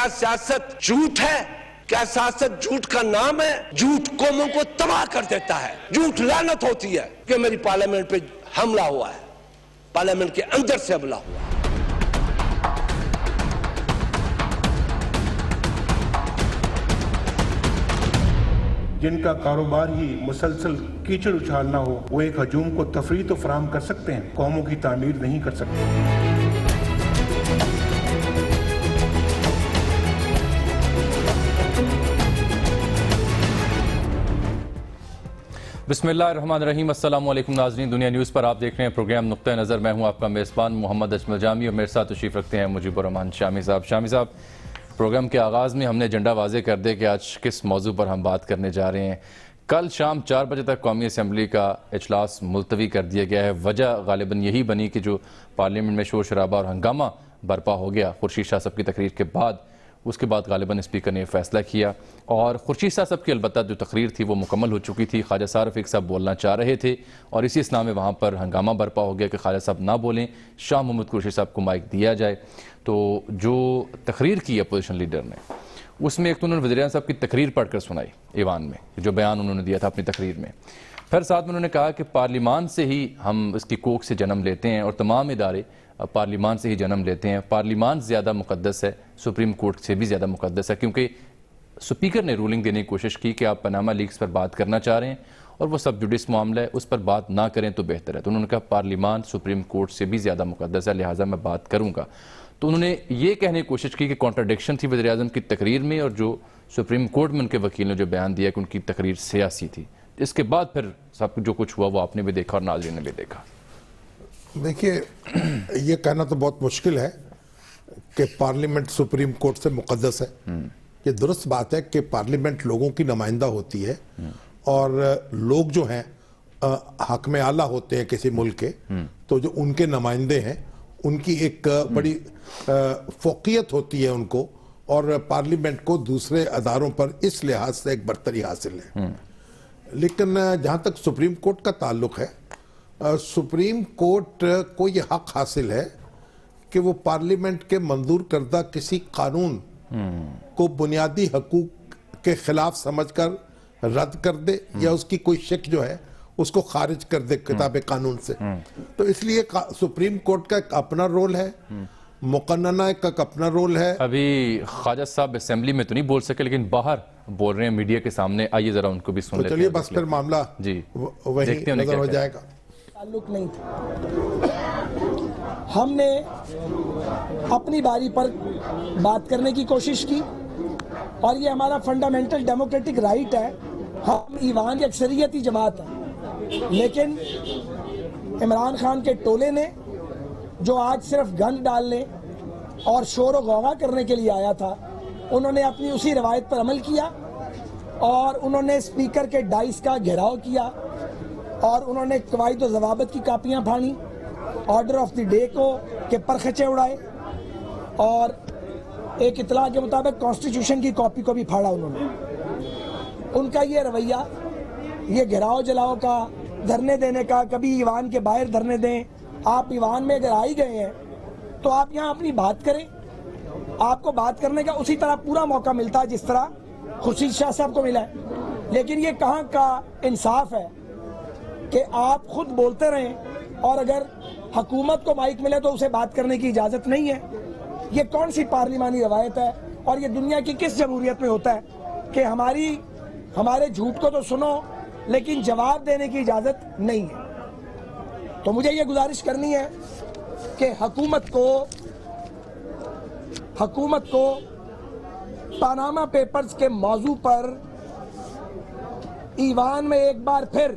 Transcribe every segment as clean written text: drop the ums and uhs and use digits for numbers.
کیا سیاست جھوٹ ہے؟ کیا سیاست جھوٹ کا نام ہے؟ جھوٹ قوموں کو تباہ کر دیتا ہے. جھوٹ لعنت ہوتی ہے کہ میری پارلیمنٹ پہ حملہ ہوا ہے، پارلیمنٹ کے اندر سے حملہ ہوا ہے. جن کا کاروبار ہی مسلسل کیچڑ اچھالنا ہو، وہ ایک ہجوم کو تفریح تو فراہم کر سکتے ہیں، قوموں کی تعمیر نہیں کر سکتے. بسم اللہ الرحمن الرحیم. السلام علیکم ناظرین، دنیا نیوز پر آپ دیکھ رہے ہیں پروگرام نقطہ نظر. میں ہوں آپ کا میزبان محمد اجمل جامی اور میرے ساتھ تشریف رکھتے ہیں مجیب الرحمان شامی صاحب. شامی صاحب، پروگرام کے آغاز میں ہم نے ایجنڈا واضح کر دیا کہ آج کس موضوع پر ہم بات کرنے جا رہے ہیں. کل شام 4 بجے تک قومی اسمبلی کا اجلاس ملتوی کر دیا گیا ہے. وجہ غالباً یہی بنی کہ جو پارلیمنٹ میں شور شرابہ اور ہنگامہ برپا ہو گیا خورشید شاہ صاحب کی تقریر کے بعد، اس کے بعد غالباً اسپیکر نے فیصلہ کیا اور خورشید شاہ صاحب کی البتہ جو تقریر تھی وہ مکمل ہو چکی تھی. خواجہ سعد رفیق صاحب بولنا چاہ رہے تھے اور اسی اسنا میں وہاں پر ہنگامہ برپا ہو گیا کہ خواجہ صاحب نہ بولیں، شاہ محمود قریشی صاحب کو مائک دیا جائے. تو جو تقریر کی اپوزیشن لیڈر نے، اس میں ایک تو انہوں نے وزیر اعظم صاحب کی تقریر پڑھ کر سنائی ایوان میں، جو بیان انہوں نے دیا تھا اپنی تقریر میں. پھر ساتھ میں انہوں نے کہا کہ پارلیمان سے ہی ہم اس کی کوکھ سے جنم لیتے ہیں اور تمام ادارے پارلیمان سے ہی جنم لیتے ہیں. پارلیمان زیادہ مقدس ہے، سپریم کورٹ سے بھی زیادہ مقدس ہے، کیونکہ سپیکر نے رولنگ دینے کی کوشش کی کہ آپ پاناما لیکس پر بات کرنا چاہ رہے ہیں اور وہ سب جوڈس معاملہ ہے، اس پر بات نہ کریں تو بہتر ہے. تو انہوں نے کہا پارلیمان سپریم کورٹ سے بھی زیادہ مقدس ہے، لہٰذا میں بات کروں گا. تو انہوں نے یہ کہنے کی کوشش کی کہ کانٹرڈکشن تھی وزیر اعظم کی تقریر میں اور جو سپریم کورٹ میں ان کے وکیل نے جو بیان دیا کہ ان کی تقریر سیاسی تھی. اس کے بعد پھر سب جو کچھ ہوا وہ آپ نے بھی دیکھا اور ناظرین نے بھی دیکھا. دیکھیے، یہ کہنا تو بہت مشکل ہے کہ پارلیمنٹ سپریم کورٹ سے مقدس ہے. یہ درست بات ہے کہ پارلیمنٹ لوگوں کی نمائندہ ہوتی ہے اور لوگ جو ہیں حاکم اعلیٰ ہوتے ہیں کسی ملک کے، تو جو ان کے نمائندے ہیں ان کی ایک بڑی فوقیت ہوتی ہے ان کو، اور پارلیمنٹ کو دوسرے اداروں پر اس لحاظ سے ایک برتری حاصل ہے. لیکن جہاں تک سپریم کورٹ کا تعلق ہے، سپریم کورٹ کو یہ حق حاصل ہے کہ وہ پارلیمنٹ کے منظور کردہ کسی قانون کو بنیادی حقوق کے خلاف سمجھ کر رد کر دے یا اس کی کوئی شک جو ہے اس کو خارج کر دے کتاب قانون سے. تو اس لیے سپریم کورٹ کا ایک اپنا رول ہے، مقننہ کا ایک اپنا رول ہے. ابھی خواجہ صاحب اسمبلی میں تو نہیں بول سکے لیکن باہر بول رہے ہیں میڈیا کے سامنے. آئیے ذرا ان کو بھی سن لیتے ہیں. چلیے بس پھر معاملہ وہی نظر ہو جائے گا. تعلق نہیں تھا، ہم نے اپنی باری پر بات کرنے کی کوشش کی اور یہ ہمارا فنڈامنٹل ڈیموکریٹک رائٹ ہے. ہم ایوان کی اکثریتی جماعت ہیں، لیکن عمران خان کے ٹولے نے جو آج صرف گند ڈالنے اور شور و غوغا کرنے کے لیے آیا تھا، انہوں نے اپنی اسی روایت پر عمل کیا اور انہوں نے اسپیکر کے ڈائس کا گھیراؤ کیا اور انہوں نے قواعد و ضوابط کی کاپیاں پھاڑی، آرڈر آف دی ڈے کو کے پرخچے اڑائے اور ایک اطلاع کے مطابق کانسٹیٹیوشن کی کاپی کو بھی پھاڑا. انہوں نے ان کا یہ رویہ، یہ گھیراؤ جلاؤ کا، دھرنے دینے کا، کبھی ایوان کے باہر دھرنے دیں. آپ ایوان میں اگر آئی گئے ہیں تو آپ یہاں اپنی بات کریں. آپ کو بات کرنے کا اسی طرح پورا موقع ملتا ہے جس طرح خورشید شاہ صاحب کو ملا ہے. لیکن یہ کہاں کا انصاف ہے کہ آپ خود بولتے رہیں اور اگر حکومت کو مائک ملے تو اسے بات کرنے کی اجازت نہیں ہے. یہ کون سی پارلیمانی روایت ہے اور یہ دنیا کی کس جمہوریت میں ہوتا ہے کہ ہمارے جھوٹ کو تو سنو لیکن جواب دینے کی اجازت نہیں ہے. تو مجھے یہ گزارش کرنی ہے کہ حکومت کو پاناما پیپرز کے موضوع پر ایوان میں ایک بار پھر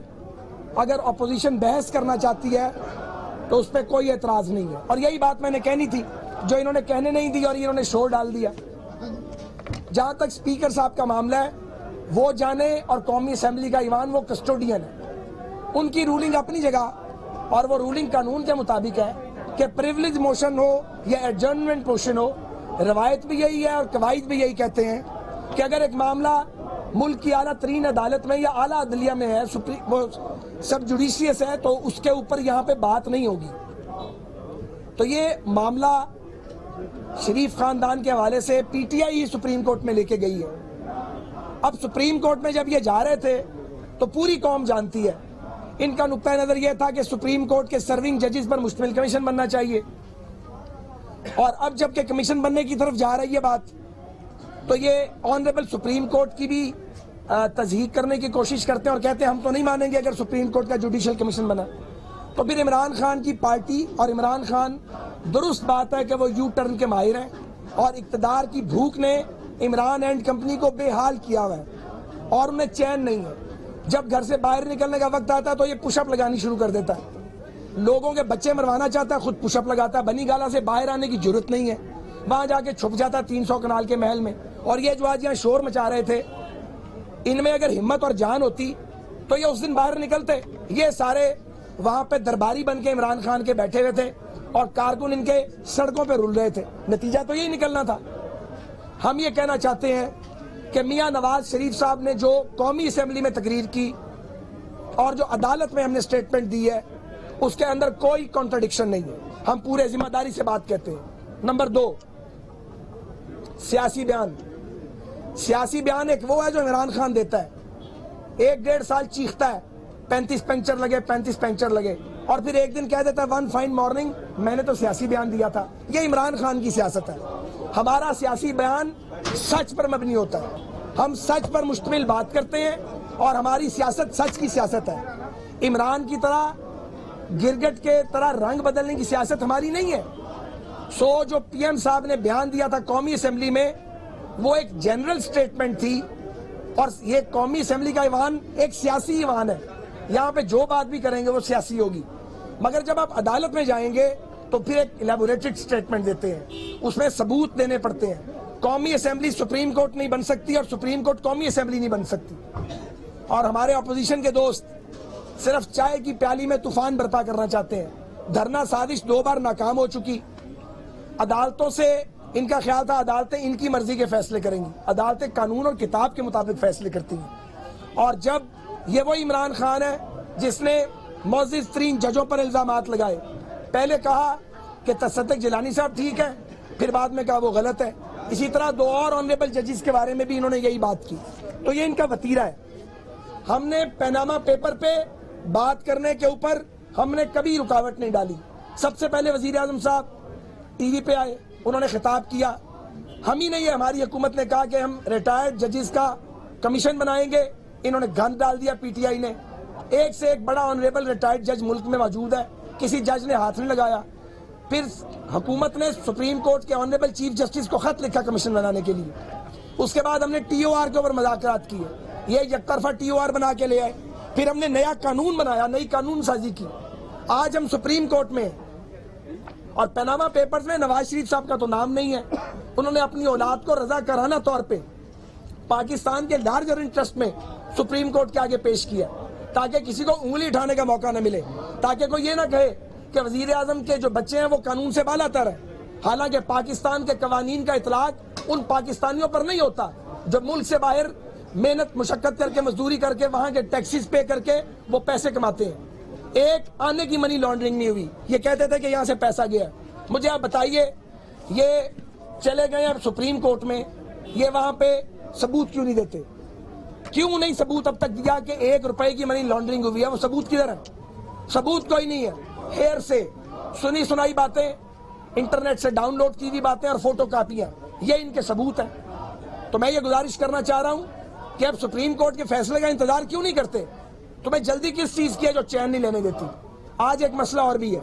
اگر اپوزیشن بحث کرنا چاہتی ہے تو اس پہ کوئی اعتراض نہیں ہے. اور یہی بات میں نے کہنی تھی جو انہوں نے کہنے نہیں دی اور انہوں نے شور ڈال دیا. جہاں تک اسپیکر صاحب کا معاملہ ہے، وہ جانے اور قومی اسمبلی کا ایوان وہ کسٹوڈین ہے. ان کی رولنگ اپنی جگہ اور وہ رولنگ قانون کے مطابق ہے کہ پریولیج موشن ہو یا ایڈجرنمنٹ موشن ہو، روایت بھی یہی ہے اور قواعد بھی یہی کہتے ہیں کہ اگر ایک معاملہ ملک کی اعلیٰ ترین عدالت میں یا اعلیٰ عدلیہ میں ہے، سب جوڈیشیس ہے، تو اس کے اوپر یہاں پہ بات نہیں ہوگی. تو یہ معاملہ شریف خاندان کے حوالے سے P T I supreme court میں لے کے گئی ہے. اب سپریم کورٹ میں جب یہ جا رہے تھے تو پوری قوم جانتی ہے ان کا نقطہ نظر یہ تھا کہ سپریم کورٹ کے سرونگ ججز پر مشتمل کمیشن بننا چاہیے. اور اب جب کہ کمیشن بننے کی طرف جا رہی ہے بات, تو یہ آنریبل سپریم کورٹ کی بھی تصحیح کرنے کی کوشش کرتے ہیں اور کہتے ہیں ہم تو نہیں مانیں گے اگر سپریم کورٹ کا جوڈیشل کمیشن بنا. تو پھر عمران خان کی پارٹی اور عمران خان, درست بات ہے کہ وہ یو ٹرن کے ماہر ہیں اور اقتدار کی بھوک نے عمران اینڈ کمپنی کو بے حال کیا ہوا ہے اور انہیں چین نہیں ہے. جب گھر سے باہر نکلنے کا وقت آتا ہے تو یہ پش اپ لگانی شروع کر دیتا ہے. لوگوں کے بچے مروانا چاہتا ہے, خود پش اپ لگاتا ہے. بنی گالا سے باہر آنے کی ضرورت نہیں ہے, وہاں جا کے چھپ جاتا 300 کنال کے محل میں. اور یہ جو آج یہاں شور مچا رہے تھے, ان میں اگر ہمت اور جان ہوتی تو یہ اس دن باہر نکلتے. یہ سارے وہاں پہ درباری بن کے عمران خان کے بیٹھے ہوئے تھے اور کارکن ان کے سڑکوں پہ رول رہے تھے. نتیجہ تو یہی نکلنا تھا. ہم یہ کہنا چاہتے ہیں کہ میاں نواز شریف صاحب نے جو قومی اسمبلی میں تقریر کی اور جو عدالت میں ہم نے سٹیٹمنٹ دی ہے, اس کے اندر کوئی کانٹرڈکشن نہیں ہے. ہم پورے ذمہ داری سے بات کہتے ہیں. نمبر 2, سیاسی بیان. سیاسی بیان ایک وہ ہے جو عمران خان دیتا ہے, 1.5 سال چیختا ہے 35 پنچر لگے اور پھر ایک دن کہہ دیتا ہے ون فائن مارننگ میں نے تو سیاسی بیان دیا تھا. یہ عمران خان کی سیاست ہے. ہمارا سیاسی بیان سچ پر مبنی ہوتا ہے. ہم سچ پر مشتمل بات کرتے ہیں اور ہماری سیاست سچ کی سیاست ہے. عمران کی طرح گرگٹ کے طرح رنگ بدلنے کی سیاست ہماری نہیں ہے. جو پی ایم صاحب نے بیان دیا تھا قومی اسمبلی میں, وہ ایک جنرل سٹیٹمنٹ تھی اور یہ قومی اسمبلی کا ایوان ایک سیاسی ایوان ہے. یہاں پہ جو بات بھی کریں گے وہ سیاسی ہوگی. مگر جب آپ عدالت میں جائیں گے تو پھر ایک الیبوریٹڈ سٹیٹمنٹ دیتے ہیں, اس میں ثبوت دینے پڑتے ہیں. قومی اسمبلی سپریم کورٹ نہیں بن سکتی اور سپریم کورٹ قومی اسمبلی نہیں بن سکتی. اور ہمارے اپوزیشن کے دوست صرف چائے کی پیالی میں طوفان برپا کرنا چاہتے ہیں. دھرنا سازش 2 بار ناکام ہو چکی. عدالتوں سے ان کا خیال تھا عدالتیں ان کی مرضی کے فیصلے کریں گی. عدالتیں قانون اور کتاب کے مطابق فیصلے کرتی ہیں. اور جب یہ وہی عمران خان ہے جس نے معزز ترین ججوں پر الزامات لگائے. پہلے کہا کہ تصدق جیلانی صاحب ٹھیک ہے, پھر بعد میں کہا وہ غلط ہے. اسی طرح 2 اور آنریبل ججز کے بارے میں بھی انہوں نے یہی بات کی. تو یہ ان کا وتیرہ ہے. ہم نے پیناما پیپر پہ بات کرنے کے اوپر ہم نے کبھی رکاوٹ نہیں ڈالی. سب سے پہلے وزیر اعظم صاحب ٹی وی پہ آئے, انہوں نے خطاب کیا. ہم ہی نہیں, ہماری حکومت نے کہا کہ ہم ریٹائرڈ ججز کا کمیشن بنائیں گے. انہوں نے گند ڈال دیا پی ٹی آئی نے. ایک سے ایک بڑا آنریبل ریٹائرڈ جج ملک میں موجود ہے, کسی جج نے ہاتھ نہیں لگایا. پھر حکومت نے سپریم کورٹ کے آنریبل چیف جسٹس کو خط لکھا کمیشن بنانے کے لیے. اس کے بعد ہم نے ٹی او آر کے اوپر مذاکرات کیے, یہ یک طرفہ ٹی او آر بنا کے لے آئے. پھر ہم نے نیا قانون بنایا, نئی قانون سازی کی. آج ہم سپریم کورٹ میں, اور پیناما پیپرز میں نواز شریف صاحب کا تو نام نہیں ہے, انہوں نے اپنی اولاد کو رضا کارانہ طور پہ پاکستان کے لارجر انٹرسٹ میں سپریم کورٹ کے آگے پیش کیا تاکہ کسی کو انگلی اٹھانے کا موقع نہ ملے, تاکہ کوئی یہ نہ کہے کہ وزیر اعظم کے جو بچے ہیں وہ قانون سے بالا تر ہیں. حالانکہ پاکستان کے قوانین کا اطلاق ان پاکستانیوں پر نہیں ہوتا جو ملک سے باہر محنت مشقت کر کے مزدوری کر کے وہاں کے ٹیکسز پے کر کے وہ پیسے کماتے ہیں. ایک آنے کی منی لانڈرنگ نہیں ہوئی. یہ کہتے تھے کہ یہاں سے پیسہ گیا. مجھے آپ بتائیے, یہ چلے گئے اب سپریم کورٹ میں, یہ وہاں پہ ثبوت کیوں نہیں دیتے؟ کیوں نہیں ثبوت اب تک دیا کہ 1 روپے کی منی لانڈرنگ ہوئی ہے؟ وہ ثبوت کدھر ہے؟ ثبوت کوئی نہیں ہے. ہیر سے سنی سنائی باتیں, انٹرنیٹ سے ڈاؤن لوڈ کی ہوئی باتیں اور فوٹو کاپیاں, یہ ان کے ثبوت ہیں. تو میں یہ گزارش کرنا چاہ رہا ہوں کہ اب سپریم کورٹ کے فیصلے کا انتظار کیوں نہیں کرتے؟ تمہیں جلدی کس چیز کی ہے جو چین نہیں لینے دیتی؟ آج ایک مسئلہ اور بھی ہے.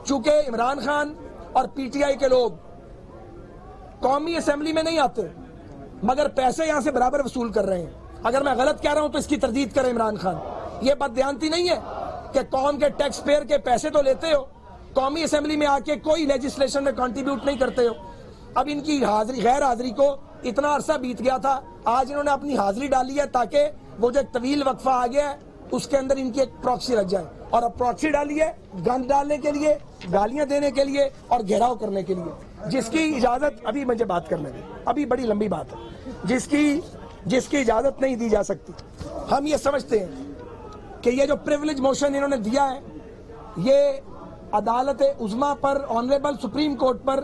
چونکہ عمران خان اور پی ٹی آئی کے لوگ قومی اسمبلی میں نہیں آتے مگر پیسے یہاں سے برابر وصول کر رہے ہیں. اگر میں غلط کہہ رہا ہوں تو اس کی تردید کرے عمران خان. یہ بددیانتی نہیں ہے کہ قوم کے ٹیکس پیئر کے پیسے تو لیتے ہو, قومی اسمبلی میں آ کے کوئی لیجسلیشن میں کنٹریبیوٹ نہیں کرتے ہو. اب ان کی حاضری غیر حاضری کو اتنا عرصہ بیت گیا تھا, آج انہوں نے اپنی حاضری ڈالی ہے تاکہ وہ جو ایک طویل وقفہ آ گیا ہے اس کے اندر ان کی ایک پراکسی لگ جائے. اور اب پراکسی ڈالی ہے گند ڈالنے کے لیے, گالیاں دینے کے لیے اور گھیراؤ کرنے کے لیے, جس کی اجازت ابھی مجھے بات کرنے دیں, ابھی بڑی لمبی بات ہے, جس کی اجازت نہیں دی جا سکتی. ہم یہ سمجھتے ہیں کہ یہ جو پریولیج موشن انہوں نے دیا ہے یہ عدالت عظمیٰ پر, آنریبل سپریم کورٹ پر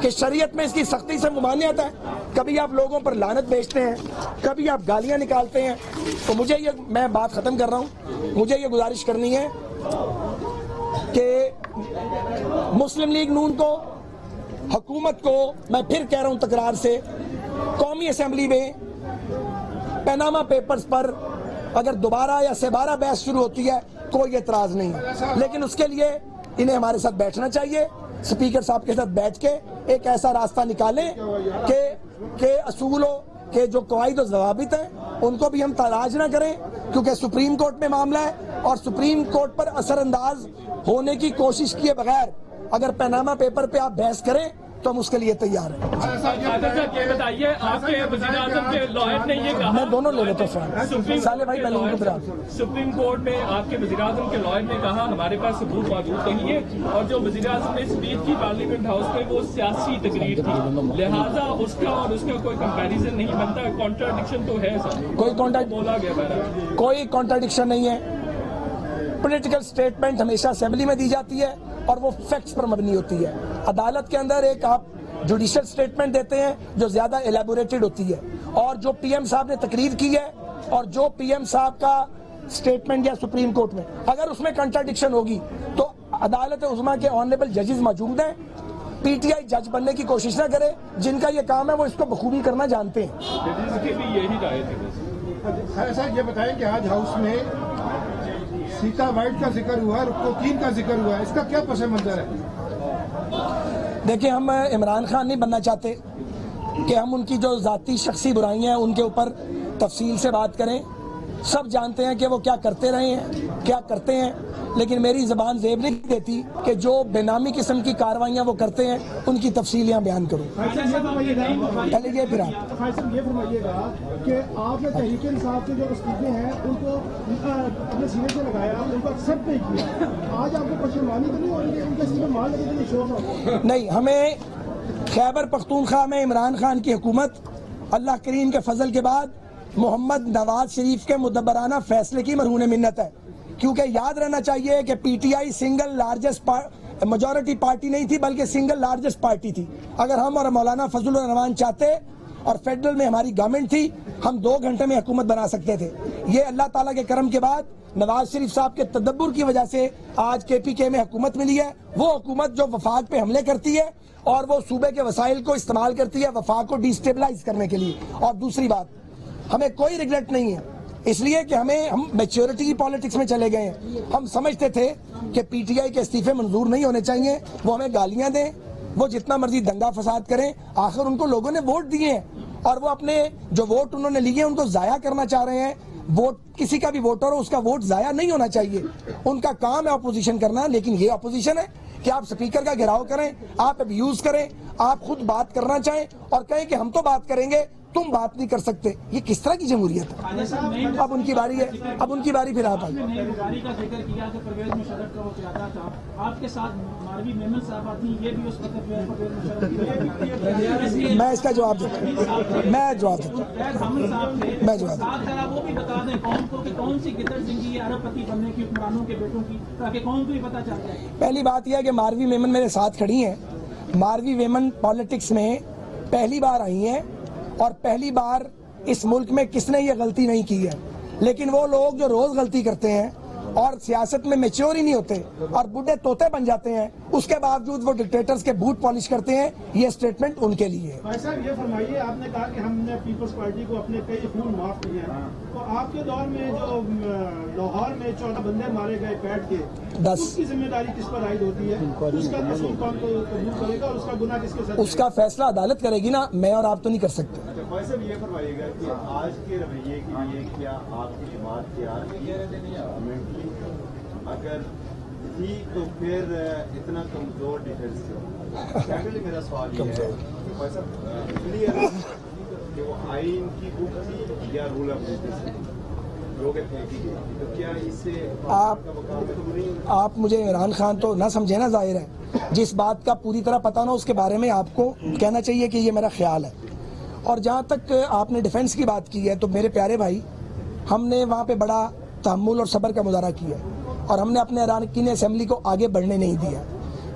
کہ شریعت میں اس کی سختی سے ممانعت ہے. کبھی آپ لوگوں پر لعنت بھیجتے ہیں, کبھی آپ گالیاں نکالتے ہیں. تو مجھے یہ, میں بات ختم کر رہا ہوں, مجھے یہ گزارش کرنی ہے کہ مسلم لیگ نون کو, حکومت کو میں پھر کہہ رہا ہوں تکرار سے, قومی اسمبلی میں پیناما پیپرز پر اگر دوبارہ یا سبارہ بحث شروع ہوتی ہے کوئی اعتراض نہیں ہے, لیکن اس کے لیے انہیں ہمارے ساتھ بیٹھنا چاہیے, اسپیکر صاحب کے ساتھ بیٹھ کے ایک ایسا راستہ نکالیں کہ اصولوں کے جو قواعد و ضوابط ہیں ان کو بھی ہم تلاش نہ کریں, کیونکہ سپریم کورٹ میں معاملہ ہے اور سپریم کورٹ پر اثر انداز ہونے کی کوشش کیے بغیر اگر پیناما پیپر پہ آپ بحث کریں تو ہم اس کے لیے تیار ہیں. بتائیے, آپ کے وزیر اعظم کے لائر نے یہ کہا, میں دونوں لے لیتا ہوں سالے بھائی, پہلے ان کو بتا. سپریم کورٹ میں آپ کے وزیر اعظم کے لائر نے کہا ہمارے پاس ثبوت موجود نہیں ہے, اور جو وزیر اعظم نے اسپیچ کی پارلیمنٹ ہاؤس میں وہ سیاسی تقریر تھی, لہٰذا اس کا اور اس کا کوئی کمپیریزن نہیں بنتا. کانٹراڈکشن تو ہے سر, بولا گیا, کوئی کانٹراڈکشن نہیں ہے. پولیٹیکل سٹیٹمنٹ ہمیشہ اسمبلی میں دی جاتی ہے اور وہ فیکٹس پر مبنی ہوتی ہے. عدالت کے اندر ایک آپ جوڈیشل سٹیٹمنٹ دیتے ہیں جو زیادہ ایلیبوریٹڈ ہوتی ہے, اور جو پی ایم صاحب نے تقریر کی ہے اور جو پی ایم صاحب کا سٹیٹمنٹ یا سپریم کورٹ میں اگر اس میں کنٹراڈکشن ہوگی تو عدالت عظمیٰ کے آنریبل ججز موجود ہیں. پی ٹی آئی جج بننے کی کوشش نہ کرے, جن کا یہ کام ہے وہ اس کو بخوبی کرنا جانتے ہیں. صاحب یہ بتائیں کہ آج ہاؤس میں سیتا وائٹ کا ذکر ہوا, کوکین کا ذکر ہوا, اس کا کیا پس منظر ہے؟ دیکھیں, ہم عمران خان نہیں بننا چاہتے کہ ہم ان کی جو ذاتی شخصی برائیاں ہیں ان کے اوپر تفصیل سے بات کریں. سب جانتے ہیں کہ وہ کیا کرتے رہے ہیں, کیا کرتے ہیں, لیکن میری زبان زیب نہیں دیتی کہ جو بے نامی قسم کی کارروائیاں وہ کرتے ہیں ان کی تفصیل یہاں بیان کروں. پہلے یہ پھر آپ یہ فرمائیے گا کہ آپ نے تحریک انصاف کے جو استعفے ہیں ان کو اپنے سینے سے لگایا, ان کو ایکسیپٹ نہیں کیا, آج آپ کو پشیمانی تو نہیں ہو رہی ہے ان کے استعفے مان لگے تو شور نہیں. ہمیں خیبر پختونخوا میں عمران خان کی حکومت اللہ کریم کے فضل کے بعد محمد نواز شریف کے مدبرانہ فیصلے کی مرہون منت ہے, کیونکہ یاد رہنا چاہیے کہ P T I single largest majority party نہیں تھی بلکہ سنگل لارجسٹ پارٹی تھی. اگر ہم اور مولانا فضل الرحمان چاہتے اور فیڈرل میں ہماری گورنمنٹ تھی, ہم 2 گھنٹے میں حکومت بنا سکتے تھے. یہ اللہ تعالیٰ کے کرم کے بعد نواز شریف صاحب کے تدبر کی وجہ سے آج کے پی کے میں حکومت ملی ہے. وہ حکومت جو وفاق پہ حملے کرتی ہے اور وہ صوبے کے وسائل کو استعمال کرتی ہے وفاق کو ڈیسٹیبلائز کرنے کے لیے. اور دوسری بات, ہمیں کوئی ریگریٹ نہیں ہے, اس لیے کہ ہم میچورٹی کی پالیٹکس میں چلے گئے ہیں. ہم سمجھتے تھے کہ پی ٹی آئی کے استعفے منظور نہیں ہونے چاہیے, وہ ہمیں گالیاں دیں, وہ جتنا مرضی دنگا فساد کریں, آخر ان کو لوگوں نے ووٹ دیے ہیں اور وہ اپنے جو ووٹ انہوں نے لیے ان کو ضائع کرنا چاہ رہے ہیں. ووٹ کسی کا بھی ووٹر ہو, اس کا ووٹ ضائع نہیں ہونا چاہیے. ان کا کام ہے اپوزیشن کرنا, لیکن یہ اپوزیشن ہے کہ آپ سپیکر کا گھیراؤ کریں, آپ ابیوز کریں, آپ خود بات کرنا چاہیں اور کہیں کہ ہم تو بات کریں گے, تم بات نہیں کر سکتے. یہ کس طرح کی جمہوریت ہے؟ اب ان کی باری ہے, اب ان کی باری پھر آپ آئیں. میں اس کا جواب دیتا ہوں, میں جواب دیتا ہوں. پہلی بات یہ ہے کہ ماروی میمن میرے ساتھ کھڑی ہیں. ماروی میمن پالیٹکس میں پہلی بار آئی ہیں اور پہلی بار اس ملک میں کس نے یہ غلطی نہیں کی ہے, لیکن وہ لوگ جو روز غلطی کرتے ہیں اور سیاست میں میچور ہی نہیں ہوتے اور بڈھے طوطے بن جاتے ہیں, اس کے باوجود وہ ڈکٹیٹرز کے بوٹ پالش کرتے ہیں. یہ سٹیٹمنٹ ان کے لیے ہے. بھائی صاحب یہ فرمائیے, آپ نے کہا کہ ہم نے پیپلز پارٹی کو اپنے کئی خون معاف کیے ہیں, تو آپ کے دور میں جو لاہور میں 14 بندے مارے گئے پیٹ کے, 10, اس کی ذمہ داری کس پر عائد ہوتی ہے؟ اس کا قصور کون قبول کرے گا اور اس کا گناہ کس کے ساتھ؟ اس کا فیصلہ عدالت کرے گی نا, میں اور آپ تو نہیں کر سکتے. بھائی صاحب یہ فرمائیے گا کہ آج کے رویے کے لیے کیا آپ کی جماعت تیار ہے؟ اگر تھی تو پھر اتنا کمزور ڈیفینس کیوں؟ میرا سوال یہ ہے بھائی صاحب کلیئر کہ وہ آئین کی بک تھی یا رول آف لوگ پھینکی گئی, تو کیا اس سے آپ مجھے عمران خان تو نہ سمجھے نا, ظاہر ہے جس بات کا پوری طرح پتہ نہ اس کے بارے میں آپ کو کہنا چاہیے کہ یہ میرا خیال ہے. اور جہاں تک آپ نے ڈیفنس کی بات کی ہے تو میرے پیارے بھائی, ہم نے وہاں پہ بڑا تحمل اور صبر کا مظاہرہ کیا اور ہم نے اپنے اراکین اسمبلی کو آگے بڑھنے نہیں دیا.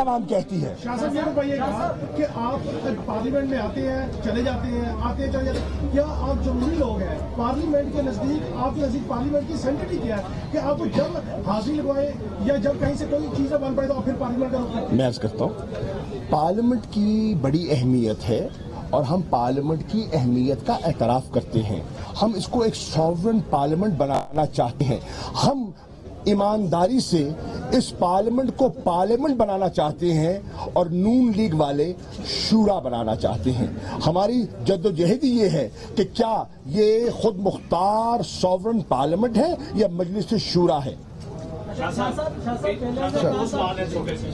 عوام کہتی ہے. شاہ صاحب یہ بتائیے گا کہ آپ پارلیمنٹ میں آتے ہیں چلے جاتے ہیں آتے ہیں چلے جاتے ہیں, کیا آپ جمہوری لوگ ہیں؟ پارلیمنٹ کے نزدیک آپ کے نزدیک پارلیمنٹ کی سینٹیٹی کیا ہے کہ آپ جب حاضری لگوائیں یا جب کہیں سے کوئی چیز بن پڑے تو آپ پھر پارلیمنٹ کا رخ کریں؟ میں عرض کرتا ہوں, پارلیمنٹ کی بڑی اہمیت ہے اور ہم پارلیمنٹ کی اہمیت کا اعتراف کرتے ہیں. ہم اس کو ایک سوورن پارلیمنٹ بنانا چاہتے ہیں. ہم ایمانداری سے اس پارلیمنٹ کو پارلیمنٹ بنانا چاہتے ہیں اور نون لیگ والے شورا بنانا چاہتے ہیں. ہماری جدوجہد یہ ہے کہ کیا یہ خود مختار سوورن پارلیمنٹ ہے یا مجلس شورا ہے.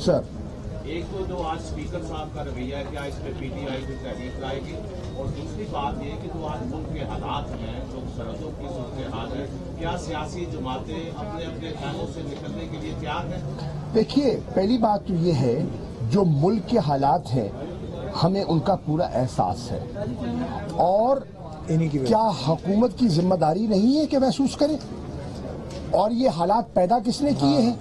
سر ایک تو جو آج اسپیکر صاحب کا رویہ ہے, کیا اس پہ پی ٹی آئی کو تحریک لائے گی؟ اور دوسری بات یہ کہ جو آج ملک کے حالات ہیں, جو سرحدوں کی صورتحال ہے, کیا سیاسی جماعتیں اپنے اپنے خیموں سے نکلنے کے لیے تیار ہیں؟ دیکھیے, پہلی بات تو یہ ہے جو ملک کے حالات ہیں ہمیں ان کا پورا احساس ہے, اور کیا حکومت کی ذمہ داری نہیں ہے کہ محسوس کرے؟ اور یہ حالات پیدا کس نے کیے ہیں,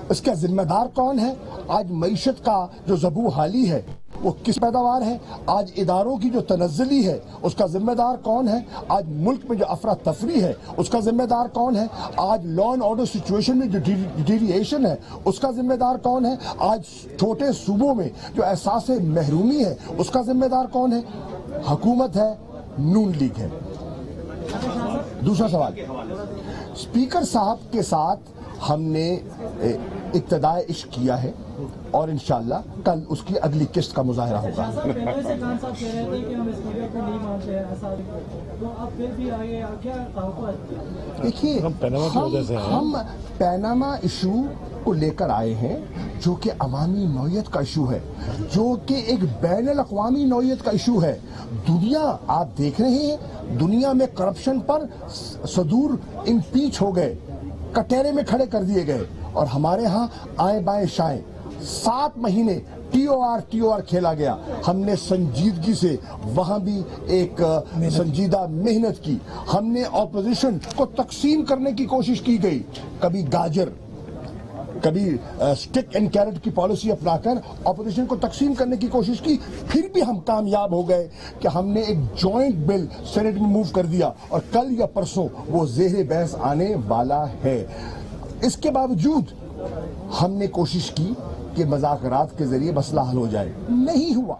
اس کا ذمہ دار کون ہے؟ آج معیشت کا جو زبو حالی ہے وہ کس پیداوار ہے؟ آج اداروں کی جو تنزلی ہے اس کا ذمہ دار کون ہے؟ آج ملک میں جو افراتفری ہے اس کا ذمہ دار کون ہے؟ آج لا اینڈ آرڈر سچویشن میں جو ڈیٹیریشن ہے اس کا ذمہ دار کون ہے؟ آج چھوٹے صوبوں میں جو احساس محرومی ہے اس کا ذمہ دار کون ہے؟ حکومت ہے, نون لیگ ہے. دوسرا سوال, اسپیکر صاحب کے ساتھ ہم نے ابتدائے عشق کیا ہے اور انشاءاللہ کل اس کی اگلی قسط کا مظاہرہ ہوگا. دیکھیے, ہم پیناما ایشو کو لے کر آئے ہیں جو کہ عوامی نوعیت کا ایشو ہے, جو کہ ایک بین الاقوامی نوعیت کا ایشو ہے. دنیا آپ دیکھ رہے ہیں, دنیا میں کرپشن پر صدور امپیچ ہو گئے, کٹہرے میں کھڑے کر دیے گئے, اور ہمارے ہاں آئیں بائیں شائیں 7 مہینے ٹی او آر کھیلا گیا. ہم نے سنجیدگی سے وہاں بھی ایک سنجیدہ محنت کی. ہم نے اپوزیشن کو تقسیم کرنے کی کوشش کی گئی, کبھی گاجر کبھی سٹک اینڈ کیرٹ کی پالیسی اپنا کر اپوزیشن کو تقسیم کرنے کی کوشش کی. پھر بھی ہم کامیاب ہو گئے کہ ہم نے ایک جوائنٹ بل سینٹ میں موو کر دیا, اور کل یا پرسوں وہ زیر بحث آنے والا ہے. اس کے باوجود ہم نے کوشش کی کہ مذاکرات کے ذریعے مسئلہ حل ہو جائے, نہیں ہوا.